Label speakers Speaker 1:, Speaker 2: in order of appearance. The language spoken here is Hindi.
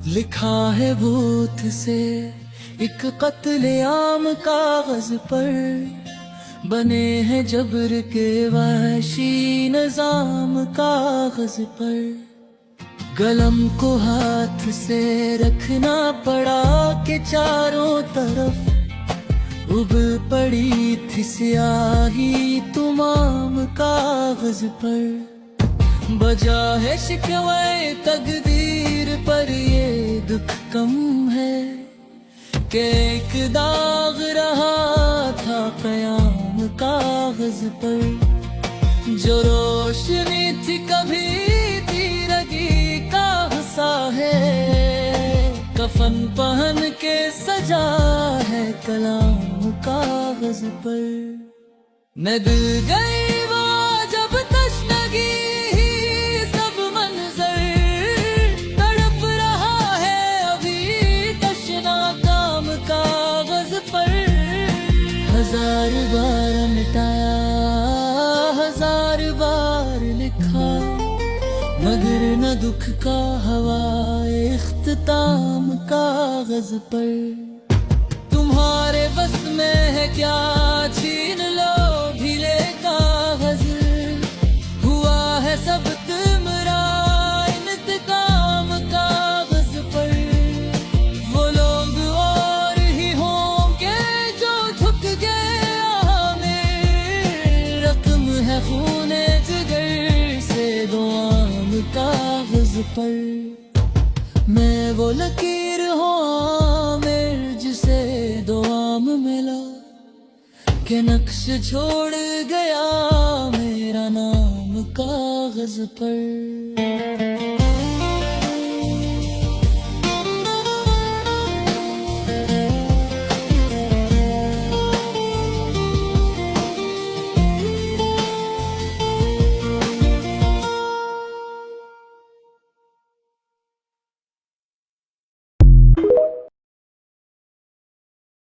Speaker 1: लिखा है भूत से एक कत्लेआम कागज पर, बने हैं जबर के वहशी निजाम कागज पर। कलम को हाथ से रखना पड़ा के चारों तरफ उबल पड़ी थी स्याही तमाम कागज पर। बजा है शिकवे तकदीर पर ये दुख कम है कि एक दाग रहा था कयाम कागज पर। जो रोशनी थी कभी तीरगी का हिस्सा है, कफन पहन के सजा है कलाम कागज पर। मैं दिल गई वो जब तशनगी सब मंजर, तड़प रहा है अभी तशना काम कागज पर। हजार बार मिटाया हजार बार लिखा, मगर न दुख का हवाए इख्तिताम कागज पर। तुम्हारे बस में है क्या छीन लो ढीले कागज, हुआ है सब तुमरा इंतकाम कागज पर। वो लोग और ही होंगे जो झुक गए हमें, रकम है खूने जिगर से दुआम कागज पर। मैं वो लकीर हूँ मेरे जिसे दुआम मिला, के नक्श छोड़ गया मेरा नाम कागज पर।